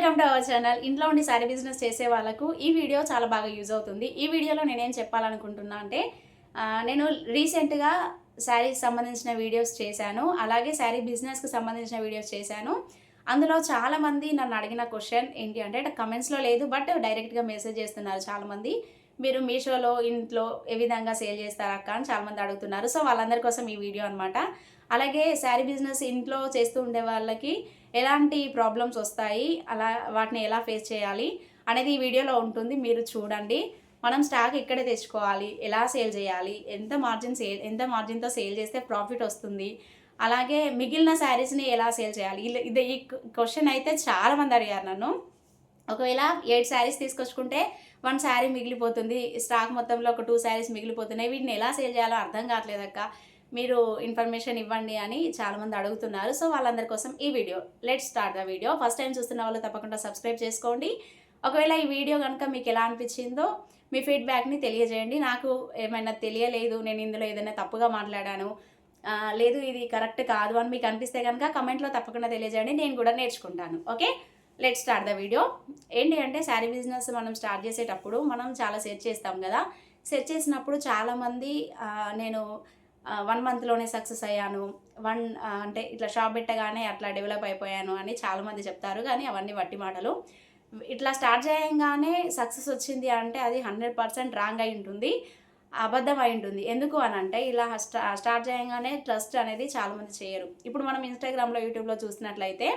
Welcome to our channel. ఇంట్లో ఉండి sari business చేసే వాళ్ళకు ఈ వీడియో చాలా బాగా యూజ్ అవుతుంది. ఈ వీడియోలో నేనేం చెప్పాలనుకుంటున్నా అంటే నేను రీసెంట్గా శారీకి సంబంధించిన వీడియోస్ చేశాను. అలాగే శారీ బిజినెస్కి సంబంధించిన వీడియోస్ చేశాను. అందులో చాలామంది నన్ను అడిగిన క్వశ్చన్ ఏంటి అంటే కమెంట్స్లో లేదు, బట్ డైరెక్ట్గా మెసేజ్ చేస్తున్నారు చాలామంది. మీరు మీషోలో ఇంట్లో ఏ విధంగా సేల్ చేస్తారక్క అని చాలామంది అడుగుతున్నారు. సో వాళ్ళందరి కోసం ఈ వీడియో అనమాట. అలాగే శారీ బిజినెస్ ఇంట్లో చేస్తూ ఉండే వాళ్ళకి ఎలాంటి ప్రాబ్లమ్స్ వస్తాయి, అలా వాటిని ఎలా ఫేస్ చేయాలి అనేది ఈ వీడియోలో ఉంటుంది. మీరు చూడండి. మనం స్టాక్ ఇక్కడే తెచ్చుకోవాలి, ఎలా సేల్ చేయాలి, ఎంత మార్జిన్తో సేల్ చేస్తే ప్రాఫిట్ వస్తుంది, అలాగే మిగిలిన శారీస్ని ఎలా సేల్ చేయాలి, ఈ క్వశ్చన్ అయితే చాలామంది అడిగారు నన్ను. ఒకవేళ 8 శారీస్ తీసుకొచ్చుకుంటే 1 శారీ మిగిలిపోతుంది, స్టాక్ మొత్తంలో ఒక 2 శారీస్ మిగిలిపోతున్నాయి, వీటిని ఎలా సేల్ చేయాలో అర్థం కావట్లేదక్క, మీరు ఇన్ఫర్మేషన్ ఇవ్వండి అని చాలామంది అడుగుతున్నారు. సో వాళ్ళందరి కోసం ఈ video. Let's start the video. First time చూస్తున్న వాళ్ళు తప్పకుండా సబ్స్క్రైబ్ చేసుకోండి. ఒకవేళ ఈ వీడియో కనుక మీకు ఎలా అనిపించిందో మీ ఫీడ్బ్యాక్ని తెలియజేయండి. నాకు ఏమైనా తెలియలేదు, నేను ఇందులో ఏదైనా తప్పుగా మాట్లాడాను, లేదు ఇది కరెక్ట్ కాదు అని మీకు అనిపిస్తే కనుక కమెంట్లో తప్పకుండా తెలియజేయండి, నేను కూడా నేర్చుకుంటాను. Okay, let's start the video. ఏంటి అంటే శారీ బిజినెస్ మనం స్టార్ట్ చేసేటప్పుడు మనం చాలా సెర్చ్ చేస్తాం కదా. సెర్చ్ చేసినప్పుడు చాలామంది నేను 1 మంత్లోనే సక్సెస్ అయ్యాను, అంటే ఇట్లా షాప్ పెట్టగానే అట్లా డెవలప్ అయిపోయాను అని చాలామంది చెప్తారు. కానీ అవన్నీ వట్టి మాటలు. ఇట్లా స్టార్ట్ చేయగానే సక్సెస్ వచ్చింది అంటే అది 100% రాంగ్ అయి ఉంటుంది, అబద్ధం అయి ఉంటుంది. ఎందుకు అని అంటే ఇలా స్టార్ట్ చేయగానే ట్రస్ట్ అనేది చాలామంది చేయరు. ఇప్పుడు మనం ఇన్స్టాగ్రామ్లో, యూట్యూబ్లో చూసినట్లయితే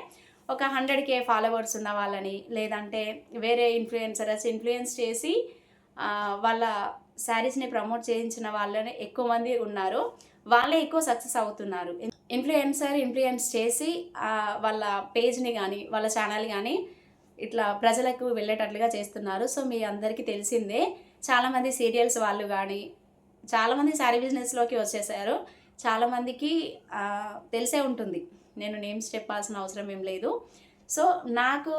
ఒక 100K ఫాలోవర్స్ ఉన్న వాళ్ళని, లేదంటే వేరే ఇన్ఫ్లుయెన్స్ చేసి వాళ్ళ శారీస్ని ప్రమోట్ చేయించిన వాళ్ళని ఎక్కువ మంది ఉన్నారు. వాళ్ళే ఎక్కువ సక్సెస్ అవుతున్నారు. ఇన్ఫ్లుయెన్స్ చేసి వాళ్ళ పేజ్ని కానీ వాళ్ళ ఛానల్ కానీ ఇట్లా ప్రజలకు వెళ్ళేటట్లుగా చేస్తున్నారు. సో మీ అందరికీ తెలిసిందే. చాలామంది సీరియల్స్ వాళ్ళు కానీ చాలామంది శారీ బిజినెస్లోకి వచ్చేసారు. చాలామందికి తెలిసే ఉంటుంది, నేను నేమ్స్ చెప్పాల్సిన అవసరం ఏం లేదు. సో నాకు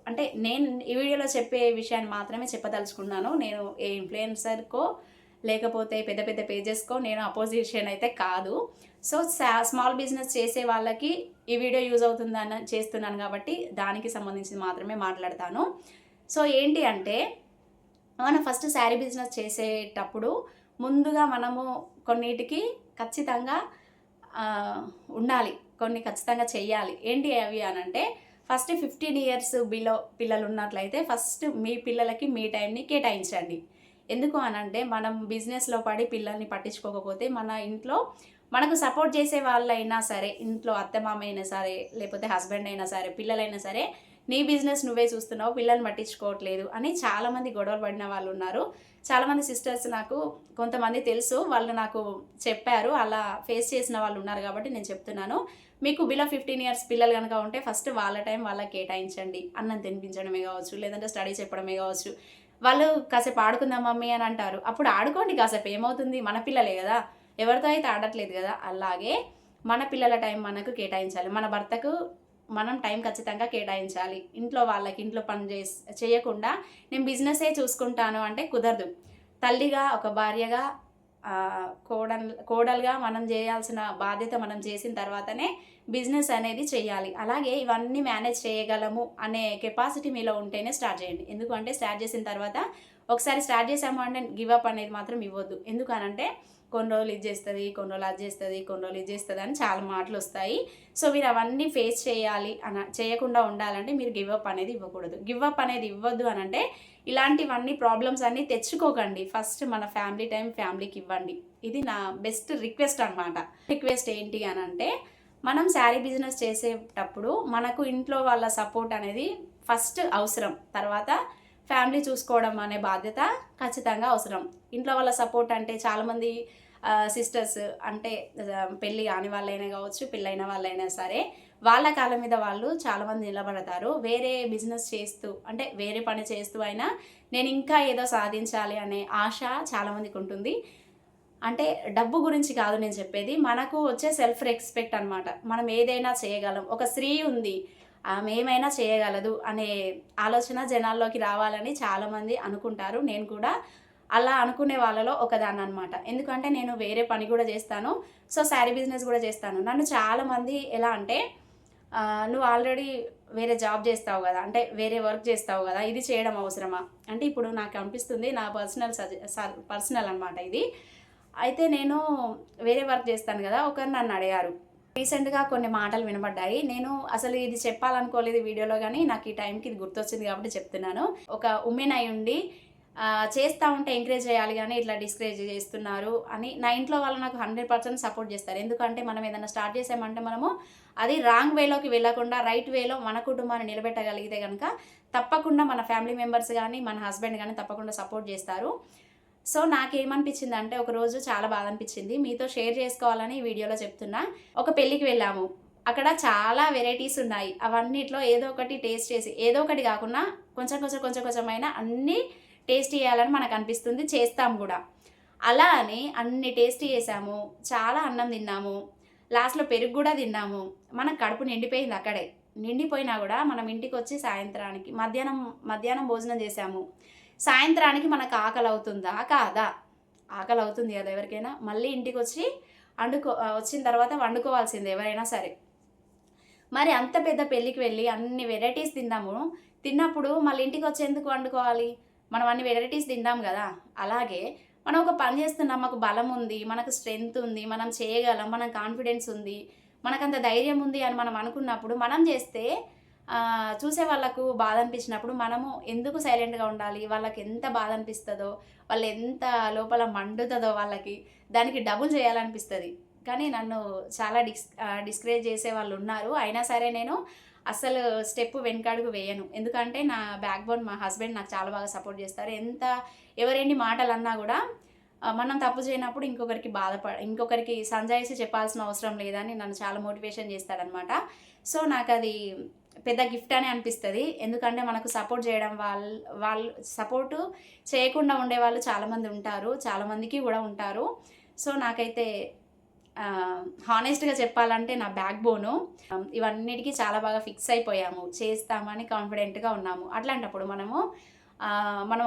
అంటే నేను ఈ వీడియోలో చెప్పే విషయాన్ని మాత్రమే చెప్పదలుచుకున్నాను. నేను ఏ ఇన్ఫ్లుయెన్సర్కో లేకపోతే పెద్ద పెద్ద పేజెస్కో నేను అపోజిషన్ అయితే కాదు. సో స్మాల్ బిజినెస్ చేసే వాళ్ళకి ఈ వీడియో యూజ్ అవుతుందని చేస్తున్నాను కాబట్టి దానికి సంబంధించి మాత్రమే మాట్లాడతాను. సో ఏంటి అంటే మనం ఫస్ట్ శారీ బిజినెస్ చేసేటప్పుడు ముందుగా మనము కొన్నిటికి ఖచ్చితంగా ఉండాలి, కొన్ని ఖచ్చితంగా చెయ్యాలి. ఏంటి అవి అని అంటే ఫస్ట్ 15 ఇయర్స్ బిలో పిల్లలు ఉన్నట్లయితే ఫస్ట్ మీ పిల్లలకి మీ టైంని కేటాయించండి. ఎందుకు అనంటే మనం బిజినెస్లో పడి పిల్లల్ని పట్టించుకోకపోతే మన ఇంట్లో మనకు సపోర్ట్ చేసే వాళ్ళైనా సరే, ఇంట్లో అత్తమామ అయినా సరే, లేకపోతే హస్బెండ్ అయినా సరే, పిల్లలైనా సరే, నీ బిజినెస్ నువ్వే చూస్తున్నావు, పిల్లల్ని పట్టించుకోవట్లేదు అని చాలామంది గొడవలు పడిన వాళ్ళు ఉన్నారు. చాలామంది సిస్టర్స్ నాకు కొంతమంది తెలుసు, వాళ్ళు నాకు చెప్పారు, అలా ఫేస్ చేసిన వాళ్ళు ఉన్నారు కాబట్టి నేను చెప్తున్నాను. మీకు బిలో 15 ఇయర్స్ పిల్లలు కనుక ఉంటే ఫస్ట్ వాళ్ళ టైం వాళ్ళకి కేటాయించండి. అన్నం తినిపించడమే కావచ్చు, లేదంటే స్టడీ చెప్పడమే కావచ్చు. వాళ్ళు కాసేపు ఆడుకుందాం మమ్మీ అని అంటారు, అప్పుడు ఆడుకోండి కాసేపు, ఏమవుతుంది, మన పిల్లలే కదా, ఎవరితో అయితే ఆడట్లేదు కదా. అలాగే మన పిల్లల టైం మనకు కేటాయించాలి, మన భర్తకు మనం టైం ఖచ్చితంగా కేటాయించాలి. ఇంట్లో వాళ్ళకి ఇంట్లో పని చేయకుండా నేను బిజినెసే చూసుకుంటాను అంటే కుదరదు. తల్లిగా, ఒక భార్యగా, కోడలుగా మనం చేయాల్సిన బాధ్యత మనం చేసిన తర్వాతనే బిజినెస్ అనేది చేయాలి. అలాగే ఇవన్నీ మేనేజ్ చేయగలము అనే కెపాసిటీ మీలో ఉంటేనే స్టార్ట్ చేయండి. ఎందుకంటే స్టార్ట్ చేసిన తర్వాత ఒకసారి స్టార్ట్ చేసాము అంటే గివప్ అనేది మాత్రం ఇవ్వద్దు. ఎందుకనంటే కొన్ని రోజులు ఇది చేస్తుంది, కొన్ని రోజులు అది చేస్తుంది, కొన్ని రోజులు ఇది చేస్తుంది అని చాలా మాటలు వస్తాయి. సో మీరు అవన్నీ ఫేస్ చేయాలి చేయకుండా ఉండాలంటే మీరు గివప్ అనేది ఇవ్వకూడదు. గివప్ అనేది ఇవ్వద్దు అనంటే ఇలాంటివన్నీ ప్రాబ్లమ్స్ అన్నీ తెచ్చుకోకండి. ఫస్ట్ మన ఫ్యామిలీ టైం ఫ్యామిలీకి ఇవ్వండి. ఇది నా బెస్ట్ రిక్వెస్ట్ అనమాట. రిక్వెస్ట్ ఏంటి అనంటే మనం శారీ బిజినెస్ చేసేటప్పుడు మనకు ఇంట్లో వాళ్ళ సపోర్ట్ అనేది ఫస్ట్ అవసరం. తర్వాత ఫ్యామిలీ చూసుకోవడం అనే బాధ్యత ఖచ్చితంగా అవసరం. ఇంట్లో వాళ్ళ సపోర్ట్ అంటే చాలామంది సిస్టర్స్ అంటే పెళ్ళి కాని వాళ్ళైనా కావచ్చు, పెళ్ళైన వాళ్ళైనా సరే, వాళ్ళ కాళ్ళ మీద వాళ్ళు చాలామంది నిలబడతారు. వేరే బిజినెస్ చేస్తూ అంటే వేరే పని చేస్తూ అయినా నేను ఇంకా ఏదో సాధించాలి అనే ఆశ చాలామందికి ఉంటుంది. అంటే డబ్బు గురించి కాదు నేను చెప్పేది, మనకు వచ్చే సెల్ఫ్ రెస్పెక్ట్ అనమాట. మనం ఏదైనా చేయగలం, ఒక స్త్రీ ఉంది, ఆమె ఏమైనా చేయగలదు అనే ఆలోచన జనాల్లోకి రావాలని చాలామంది అనుకుంటారు. నేను కూడా అలా అనుకునే వాళ్ళలో ఒకదాన్ని అనమాట. ఎందుకంటే నేను వేరే పని కూడా చేస్తాను, సో శారీ బిజినెస్ కూడా చేస్తాను. నన్ను చాలామంది ఎలా అంటే నువ్వు ఆల్రెడీ వేరే జాబ్ చేస్తావు కదా, అంటే వేరే వర్క్ చేస్తావు కదా, ఇది చేయడం అవసరమా అంటే ఇప్పుడు నాకు అనిపిస్తుంది, నా పర్సనల్ అనమాట ఇది. అయితే నేను వేరే వర్క్ చేస్తాను కదా, ఒకరు నన్ను అడిగారు. రీసెంట్గా కొన్ని మాటలు వినబడ్డాయి. నేను అసలు ఇది చెప్పాలనుకోలేదు వీడియోలో, కానీ నాకు ఈ టైంకి ఇది గుర్తొచ్చింది కాబట్టి చెప్తున్నాను. ఒక ఉమెన్ అయి ఉండి చేస్తూ ఉంటే ఎంకరేజ్ చేయాలి, కానీ ఇట్లా డిస్కరేజ్ చేస్తున్నారు అని నా ఇంట్లో వాళ్ళు నాకు 100% సపోర్ట్ చేస్తారు. ఎందుకంటే మనం ఏదైనా స్టార్ట్ చేసామంటే మనము అది రాంగ్ వేలోకి వెళ్ళకుండా రైట్ వేలో మన కుటుంబాన్ని నిలబెట్టగలిగితే కనుక తప్పకుండా మన ఫ్యామిలీ మెంబర్స్ కానీ మన హస్బెండ్ కానీ తప్పకుండా సపోర్ట్ చేస్తారు. సో నాకేమనిపించింది అంటే, ఒకరోజు చాలా బాధ అనిపించింది, మీతో షేర్ చేసుకోవాలని ఈ వీడియోలో చెప్తున్నా. ఒక పెళ్ళికి వెళ్ళాము, అక్కడ చాలా వెరైటీస్ ఉన్నాయి. అవన్నిట్లో ఏదో ఒకటి టేస్ట్ చేసి, ఏదో ఒకటి కాకుండా కొంచెమైనా అన్నీ టేస్ట్ చేయాలని మనకు అనిపిస్తుంది, చేస్తాం కూడా. అలా అని అన్ని టేస్ట్ చేసాము, చాలా అన్నం తిన్నాము, లాస్ట్లో పెరుగు కూడా తిన్నాము. మనకు కడుపు నిండిపోయింది అక్కడే. నిండిపోయినా కూడా మనం ఇంటికి వచ్చి సాయంత్రానికి మధ్యాహ్నం భోజనం చేసాము. సాయంత్రానికి మనకు ఆకలి అవుతుందా కాదా? ఆకలి అవుతుంది కదా ఎవరికైనా. మళ్ళీ ఇంటికి వచ్చి వచ్చిన తర్వాత వండుకోవాల్సిందే ఎవరైనా సరే. మరి అంత పెద్ద పెళ్ళికి వెళ్ళి అన్ని వెరైటీస్ తిన్నప్పుడు మళ్ళీ ఇంటికి వచ్చేందుకు వండుకోవాలి? మనం అన్ని వెరైటీస్ తింటాం కదా. అలాగే మనం ఒక పని చేస్తున్నాం, మాకు బలం ఉంది, మనకు స్ట్రెంగ్త్ ఉంది, మనం చేయగలం, మనకు కాన్ఫిడెన్స్ ఉంది, మనకంత ధైర్యం ఉంది అని మనం అనుకున్నప్పుడు మనం చేస్తే చూసే వాళ్ళకు బాధ అనిపించినప్పుడు మనము ఎందుకు సైలెంట్గా ఉండాలి? వాళ్ళకి ఎంత బాధ అనిపిస్తుందో, వాళ్ళు ఎంత లోపల మండుతుందో వాళ్ళకి, దానికి డబుల్ చేయాలనిపిస్తుంది. కానీ నన్ను చాలా డిస్కరేజ్ చేసే వాళ్ళు ఉన్నారు. అయినా సరే నేను అసలు స్టెప్ వెనకడుగు వేయను. ఎందుకంటే నా బ్యాక్ బోన్ మా హస్బెండ్ నాకు చాలా బాగా సపోర్ట్ చేస్తారు. ఎవరెన్ని మాటలు అన్నా కూడా మనం తప్పు చేయనప్పుడు ఇంకొకరికి సంజాయిసి చెప్పాల్సిన అవసరం లేదని నన్ను చాలా మోటివేషన్ చేస్తాడనమాట. సో నాకు అది పెద్ద గిఫ్ట్ అని అనిపిస్తుంది. ఎందుకంటే మనకు సపోర్ట్ చేయడం వాళ్ళు సపోర్టు చేయకుండా ఉండేవాళ్ళు చాలామంది ఉంటారు, చాలామందికి కూడా ఉంటారు. సో నాకైతే హానెస్ట్గా చెప్పాలంటే నా బ్యాక్ బోను. ఇవన్నిటికీ చాలా బాగా ఫిక్స్ అయిపోయాము, చేస్తామని కాన్ఫిడెంట్గా ఉన్నాము. అట్లాంటప్పుడు మనం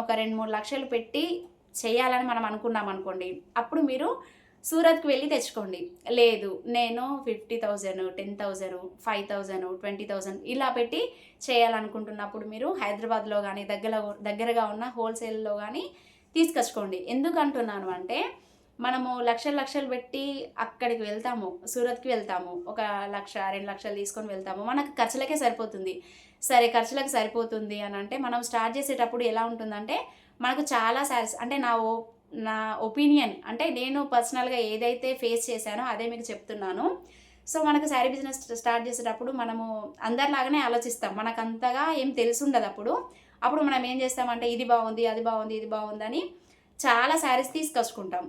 ఒక 2-3 లక్షలు పెట్టి చేయాలని మనం అనుకున్నాం అనుకోండి, అప్పుడు మీరు సూరత్కి వెళ్ళి తెచ్చుకోండి. లేదు నేను 50,000, 10,000, 5,000, 20,000 ఇలా పెట్టి చేయాలనుకుంటున్నప్పుడు మీరు హైదరాబాద్లో కానీ దగ్గరగా ఉన్న హోల్సేల్లో కానీ తీసుకొచ్చుకోండి. ఎందుకంటున్నాను అంటే, మనము లక్షలు పెట్టి అక్కడికి వెళ్తాము, సూరత్కి వెళ్తాము, 1,00,000, 2 లక్షలు తీసుకొని వెళ్తాము, మనకు ఖర్చులకే సరిపోతుంది. సరే ఖర్చులకు సరిపోతుంది అని అంటే మనం స్టార్ట్ చేసేటప్పుడు ఎలా ఉంటుందంటే, మనకు చాలా శారీస్ అంటే నా ఒపీనియన్ అంటే నేను పర్సనల్గా ఏదైతే ఫేస్ చేశానో అదే మీకు చెప్తున్నాను. సో మనకు శారీ బిజినెస్ స్టార్ట్ చేసేటప్పుడు మనము అందరిలాగానే ఆలోచిస్తాం, మనకు అంతగా ఏం తెలుసుండదు. అప్పుడు మనం ఏం చేస్తామంటే, ఇది బాగుంది, అది బాగుంది, ఇది బాగుందని చాలా శారీస్ తీసుకొచ్చుకుంటాం.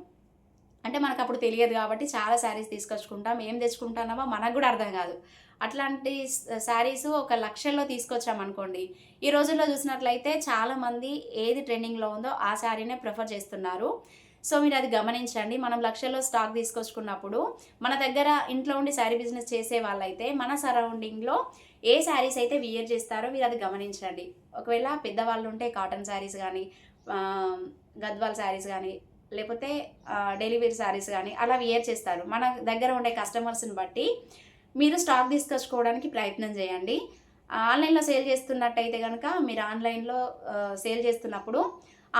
అంటే మనకు అప్పుడు తెలియదు కాబట్టి చాలా శారీస్ తీసుకొచ్చుకుంటాం. ఏం తెచ్చుకుంటున్నామో మనకు కూడా అర్థం కాదు. అట్లాంటి శారీస్ 1,00,000లో తీసుకొచ్చామనుకోండి, ఈ రోజుల్లో చూసినట్లయితే చాలామంది ఏది ట్రెండింగ్లో ఉందో ఆ శారీనే ప్రిఫర్ చేస్తున్నారు. సో మీరు అది గమనించండి. మనం లక్షల్లో స్టాక్ తీసుకొచ్చుకున్నప్పుడు మన దగ్గర ఇంట్లో ఉండి శారీ బిజినెస్ చేసే వాళ్ళైతే మన సరౌండింగ్లో ఏ శారీస్ అయితే వియర్ చేస్తారో మీరు అది గమనించండి. ఒకవేళ పెద్దవాళ్ళు ఉంటే కాటన్ శారీస్ కానీ, గద్వాల్ శారీస్ కానీ, లేకపోతే డైలీ వేర్ శారీస్ కానీ అలా వియర్ చేస్తారు. మన దగ్గర ఉండే కస్టమర్స్ని బట్టి మీరు స్టాక్ తీసుకొచ్చుకోవడానికి ప్రయత్నం చేయండి. ఆన్లైన్లో సేల్ చేస్తున్నట్టయితే కనుక మీరు ఆన్లైన్లో సేల్ చేస్తున్నప్పుడు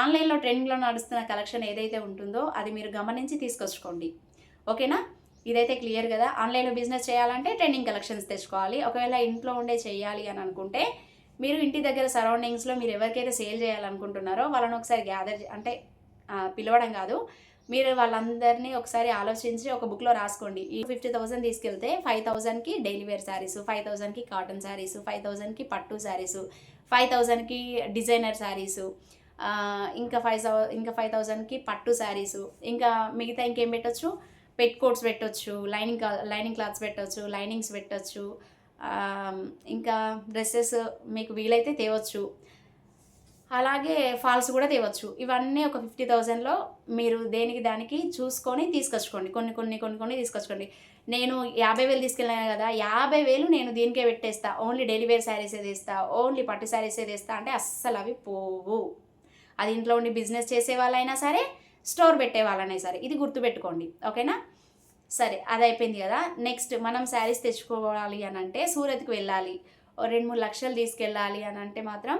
ఆన్లైన్లో ట్రెండింగ్లో నడుస్తున్న కలెక్షన్ ఏదైతే ఉంటుందో అది మీరు గమనించి తీసుకొచ్చుకోండి. ఓకేనా? ఇదైతే క్లియర్ కదా. ఆన్లైన్లో బిజినెస్ చేయాలంటే ట్రెండింగ్ కలెక్షన్స్ తెచ్చుకోవాలి. ఒకవేళ ఇంట్లో ఉండే చేయాలి అని అనుకుంటే మీరు ఇంటి దగ్గర సరౌండింగ్స్లో మీరు ఎవరికైతే సేల్ చేయాలనుకుంటున్నారో వాళ్ళని ఒకసారి పిలవడం కాదు, మీరు వాళ్ళందరినీ ఒకసారి ఆలోచించి ఒక బుక్లో రాసుకోండి. ఈ 50,000 తీసుకెళ్తే 5,000కి డైలీ వేర్ శారీస్, 5,000కి కాటన్ శారీస్, 5,000కి పట్టు శారీస్, 5,000కి డిజైనర్ శారీస్, ఇంకా 5,000కి పట్టు శారీస్, ఇంకా మిగతా ఇంకేం పెట్టచ్చు, పెట్ కోట్స్ పెట్టవచ్చు, లైనింగ్ క్లాత్స్ పెట్టవచ్చు, లైనింగ్స్ పెట్టవచ్చు, ఇంకా డ్రెస్సెస్ మీకు వీలైతే తేవచ్చు, అలాగే ఫాల్స్ కూడా తేవచ్చు. ఇవన్నీ ఒక 50,000లో మీరు దేనికి దానికి చూసుకొని తీసుకొచ్చుకోండి. కొన్ని తీసుకొచ్చుకోండి. నేను 50,000 తీసుకెళ్ళాను కదా, 50,000 నేను దీనికే పెట్టేస్తా, ఓన్లీ డైలీ వేర్ శారీసే తెస్తా, ఓన్లీ పట్టు శారీసే తెస్తా అంటే అస్సలు అవి పోవు. అది ఇంట్లో ఉండి బిజినెస్ చేసే వాళ్ళైనా సరే, స్టోర్ పెట్టే వాళ్ళైనా సరే, ఇది గుర్తుపెట్టుకోండి. ఓకేనా? సరే అది అయిపోయింది కదా. నెక్స్ట్ మనం శారీస్ తెచ్చుకోవాలి అని అంటే సూరత్కి వెళ్ళాలి. ఓ 2-3 లక్షలు తీసుకెళ్ళాలి అని అంటే మాత్రం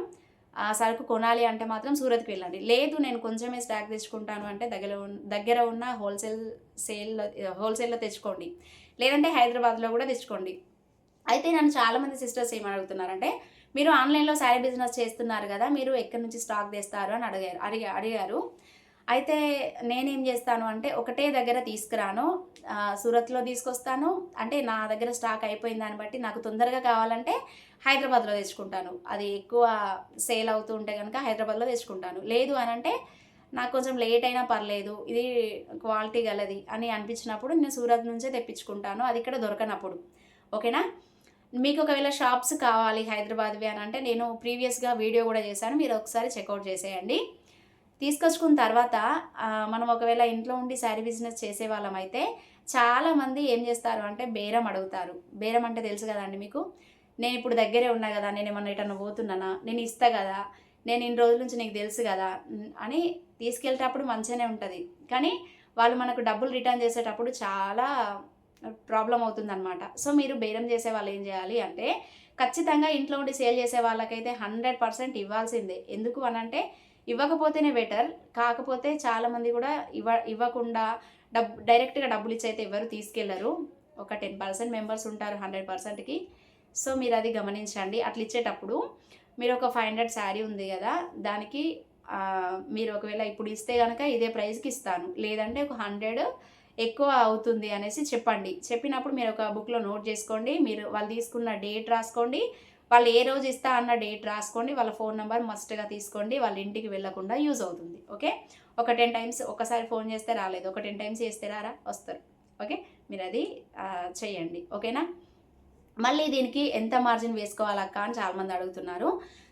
ఆ సరుకు కొనాలి అంటే మాత్రం సూరత్కి వెళ్ళండి. లేదు నేను కొంచెమే స్టాక్ తెచ్చుకుంటాను అంటే దగ్గర ఉన్న హోల్సేల్లో తెచ్చుకోండి. లేదంటే హైదరాబాద్లో కూడా తెచ్చుకోండి. అయితే నన్ను చాలామంది సిస్టర్స్ ఏమని అడుగుతున్నారంటే, మీరు ఆన్లైన్లో శారీ బిజినెస్ చేస్తున్నారు కదా, మీరు ఎక్కడి నుంచి స్టాక్ తెస్తారు అని అడిగారు. అయితే నేనేం చేస్తాను అంటే ఒకటే దగ్గర తీసుకురాను. సూరత్‌లో తీసుకొస్తాను. అంటే నా దగ్గర స్టాక్ అయిపోయిన దాన్ని బట్టి నాకు తొందరగా కావాలంటే హైదరాబాద్‌లో తెచ్చుకుంటాను. అది ఎక్కువ సేల్ అవుతూ ఉంటే గనుక హైదరాబాద్‌లో తెచ్చుకుంటాను. లేదు అనంటే నాకు కొంచెం లేట్ అయినా పర్లేదు, ఇది క్వాలిటీ గలది అని అనిపించినప్పుడు నేను సూరత్ నుంచే తెప్పించుకుంటాను. అది ఇక్కడ దొరకనప్పుడు. ఓకేనా? మీకు ఒకవేళ షాప్స్ కావాలి హైదరాబాద్‌వి అని అంటే నేను ప్రీవియస్‌గా వీడియో కూడా చేశాను. మీరు ఒకసారి చెక్అవుట్ చేసేయండి. తీసుకొచ్చుకున్న తర్వాత మనం ఒకవేళ ఇంట్లో ఉండి శారీ బిజినెస్ చేసేవాళ్ళమైతే చాలామంది ఏం చేస్తారు అంటే బేరం అడుగుతారు. బేరం అంటే తెలుసు కదండీ మీకు. నేను ఇప్పుడు దగ్గరే ఉన్నా కదా, నేనేమన్నా ఎటన్నా పోతున్నానా, నేను ఇస్తా కదా, నేను ఇన్ని రోజుల నుంచి నీకు తెలుసు కదా అని తీసుకెళ్ళేటప్పుడు మంచిగానే ఉంటుంది. కానీ వాళ్ళు మనకు డబ్బులు రిటర్న్ చేసేటప్పుడు చాలా ప్రాబ్లం అవుతుందన్నమాట. సో మీరు బేరం చేసే వాళ్ళు ఏం చేయాలి అంటే ఖచ్చితంగా ఇంట్లో ఉండి సేల్ చేసే వాళ్ళకైతే 100% ఇవ్వాల్సిందే. ఎందుకు అనంటే ఇవ్వకపోతేనే బెటర్. కాకపోతే చాలామంది కూడా ఇవ్వకుండా డైరెక్ట్‌గా డబ్బులు ఇచ్చి అయితే ఎవరు తీసుకెళ్లరు. ఒక 10% మెంబర్స్ ఉంటారు 100%కి. సో మీరు అది గమనించండి. అట్లా ఇచ్చేటప్పుడు మీరు ఒక 500 శారీ ఉంది కదా, దానికి మీరు ఒకవేళ ఇప్పుడు ఇస్తే గనక ఇదే ప్రైస్‌కి ఇస్తాను, లేదంటే ఒక 100 ఎక్కువ అవుతుంది అనేసి చెప్పండి. చెప్పినప్పుడు మీరు ఒక బుక్‌లో నోట్ చేసుకోండి. మీరు వాళ్ళు తీసుకున్న డేట్ రాసుకోండి. వాళ్ళు ఏ రోజు ఇస్తా అన్న డేట్ రాసుకోండి. వాళ్ళ ఫోన్ నెంబర్ మస్ట్‌గా తీసుకోండి. వాళ్ళ ఇంటికి వెళ్ళకుండా యూజ్ అవుతుంది. ఓకే. ఒక 10 టైమ్స్ ఒకసారి ఫోన్ చేస్తే రాలేదు, ఒక 10 టైమ్స్ చేస్తే వస్తారు. ఓకే. మీరు అది చేయండి. ఓకేనా. మళ్ళీ దీనికి ఎంత మార్జిన్ వేసుకోవాలక్క అని చాలామంది అడుగుతున్నారు.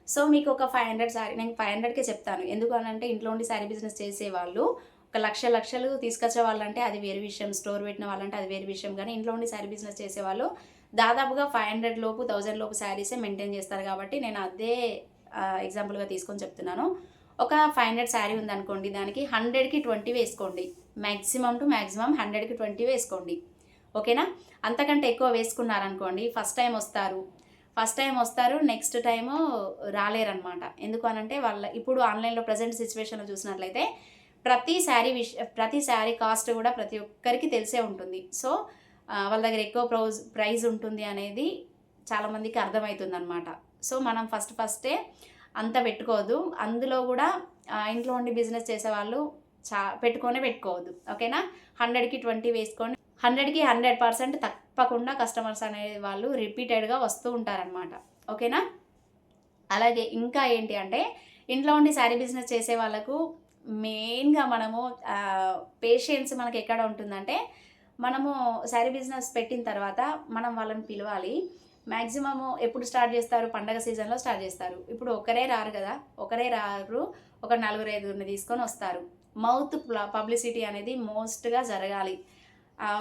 సో మీకు ఒక 500 శారీ, నేను 500కే చెప్తాను. ఎందుకు అనంటే ఇంట్లో ఉండి శారీ బిజినెస్ చేసేవాళ్ళు ఒక లక్షలు తీసుకొచ్చే వాళ్ళంటే అది వేరే విషయం. స్టోర్ పెట్టిన వాళ్ళంటే అది వేరే విషయం. కానీ ఇంట్లో ఉండి శారీ బిజినెస్ చేసేవాళ్ళు దాదాపుగా 500 లోపు 1000 లోపు శారీసే మెయింటైన్ చేస్తారు. కాబట్టి నేను అదే ఎగ్జాంపుల్గా తీసుకొని చెప్తున్నాను. ఒక 500 శారీ ఉందనుకోండి, దానికి 100కి 20 వేసుకోండి. మ్యాక్సిమం టు మ్యాక్సిమం 100కి 20 వేసుకోండి. ఓకేనా. అంతకంటే ఎక్కువ వేసుకున్నారనుకోండి ఫస్ట్ టైం వస్తారు, నెక్స్ట్ టైము రాలేరనమాట. ఎందుకు అనంటే ఇప్పుడు ఆన్లైన్లో ప్రజెంట్ సిచ్యువేషన్లో చూసినట్లయితే ప్రతి శారీ కాస్ట్ కూడా ప్రతి ఒక్కరికి తెలిసే ఉంటుంది. సో వాళ్ళ దగ్గర ఎక్కువ ప్రైస్ ఉంటుంది అనేది చాలామందికి అర్థమవుతుందన్నమాట. సో మనం ఫస్టే అంత పెట్టుకోవద్దు. అందులో కూడా ఇంట్లో ఉండి బిజినెస్ చేసేవాళ్ళు పెట్టుకోవద్దు. ఓకేనా. 100కి 20 వేసుకోండి. 100కి 100% తప్పకుండా కస్టమర్స్ అనే వాళ్ళు రిపీటెడ్గా వస్తూ ఉంటారనమాట. ఓకేనా. అలాగే ఇంకా ఏంటి అంటే ఇంట్లో ఉండి శారీ బిజినెస్ చేసే వాళ్ళకు మెయిన్గా మనము పేషెన్స్ మనకి ఎక్కడ ఉంటుందంటే, మనము శారీ బిజినెస్ పెట్టిన తర్వాత మనం వాళ్ళని పిలవాలి. మ్యాక్సిమము ఎప్పుడు స్టార్ట్ చేస్తారు, పండగ సీజన్లో స్టార్ట్ చేస్తారు. ఇప్పుడు ఒకరే రారు, ఒక 4-5 తీసుకొని వస్తారు. మౌత్ పబ్లిసిటీ అనేది మోస్ట్గా జరగాలి.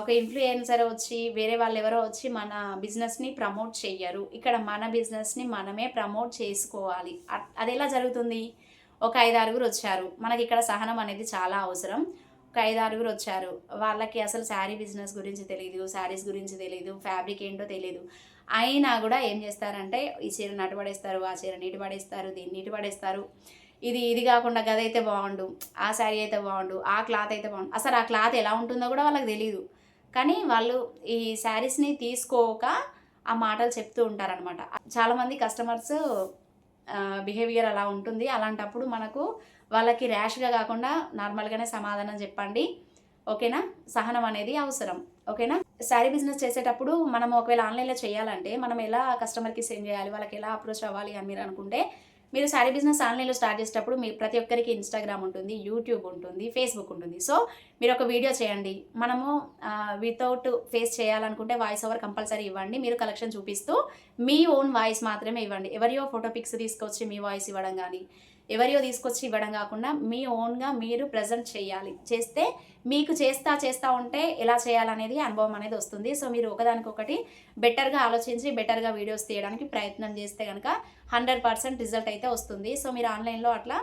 ఒక ఇన్ఫ్లుయెన్సర్ వచ్చి వేరే వాళ్ళు ఎవరో వచ్చి మన బిజినెస్ని ప్రమోట్ చెయ్యరు. ఇక్కడ మన బిజినెస్ని మనమే ప్రమోట్ చేసుకోవాలి. అది ఎలా జరుగుతుంది? ఒక 5-6 వచ్చారు. మనకి ఇక్కడ సహనం అనేది చాలా అవసరం. ఒక 5-6 వచ్చారు. వాళ్ళకి అసలు శారీ బిజినెస్ గురించి తెలీదు, శారీస్ గురించి తెలీదు, ఫ్యాబ్రిక్ ఏంటో తెలీదు. అయినా కూడా ఏం చేస్తారంటే ఈ చీర నటు పడేస్తారు, ఆ చీర నీటి పడేస్తారు, దీన్ని నీటి పడేస్తారు. ఇది కాకుండా గదైతే బాగుండు, ఆ శారీ అయితే బాగుండు, ఆ క్లాత్ అయితే బాగుండు. అసలు ఆ క్లాత్ ఎలా ఉంటుందో కూడా వాళ్ళకి తెలీదు. కానీ వాళ్ళు ఈ శారీస్ని తీసుకోక ఆ మాటలు చెప్తూ ఉంటారనమాట. చాలామంది కస్టమర్స్ బిహేవియర్ అలా ఉంటుంది. అలాంటప్పుడు మనకు వాళ్ళకి ర్యాష్గా కాకుండా నార్మల్గానే సమాధానం చెప్పండి. ఓకేనా. సహనం అనేది అవసరం. ఓకేనా. శారీ బిజినెస్ చేసేటప్పుడు మనం ఒకవేళ ఆన్లైన్లో చేయాలంటే మనం ఎలా కస్టమర్కి సెండ్ చేయాలి, వాళ్ళకి ఎలా అప్రోచ్ అవ్వాలి అని మీరు అనుకుంటే, మీరు శారీ బిజినెస్ ఆన్లైన్లో స్టార్ట్ చేసేటప్పుడు మీ ప్రతి ఒక్కరికి ఇన్స్టాగ్రామ్ ఉంటుంది, యూట్యూబ్ ఉంటుంది, ఫేస్బుక్ ఉంటుంది. సో మీరు ఒక వీడియో చేయండి. మనము వితౌట్ ఫేస్ చేయాలనుకుంటే వాయిస్ ఓవర్ కంపల్సరీ ఇవ్వండి. మీరు కలెక్షన్ చూపిస్తూ మీ ఓన్ వాయిస్ మాత్రమే ఇవ్వండి. ఎవరియో ఫోటో పిక్స్ తీసుకొచ్చి మీ వాయిస్ ఇవ్వడం కానీ, ఎవరియో తీసుకొచ్చి ఇవ్వడం కాకుండా మీ ఓన్గా మీరు ప్రజెంట్ చేయాలి. చేస్తే మీకు చేస్తా ఉంటే ఎలా చేయాలనేది అనుభవం అనేది వస్తుంది. సో మీరు ఒకదానికొకటి బెటర్గా ఆలోచించి బెటర్గా వీడియోస్ తీయడానికి ప్రయత్నం చేస్తే కనుక 100% రిజల్ట్ అయితే వస్తుంది. సో మీరు ఆన్లైన్లో అట్లా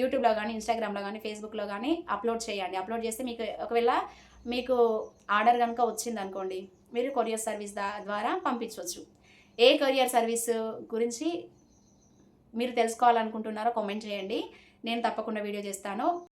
యూట్యూబ్లో కానీ, ఇన్స్టాగ్రామ్లో కానీ, ఫేస్బుక్లో కానీ అప్లోడ్ చేయండి. అప్లోడ్ చేస్తే మీకు ఒకవేళ మీకు ఆర్డర్ కనుక వచ్చిందనుకోండి, మీరు కొరియర్ సర్వీస్ ద్వారా పంపించవచ్చు. ఏ కొరియర్ సర్వీస్ గురించి మీరు తెలుసుకోవాలనుకుంటున్నారో కామెంట్ చేయండి. నేను తప్పకుండా వీడియో చేస్తాను.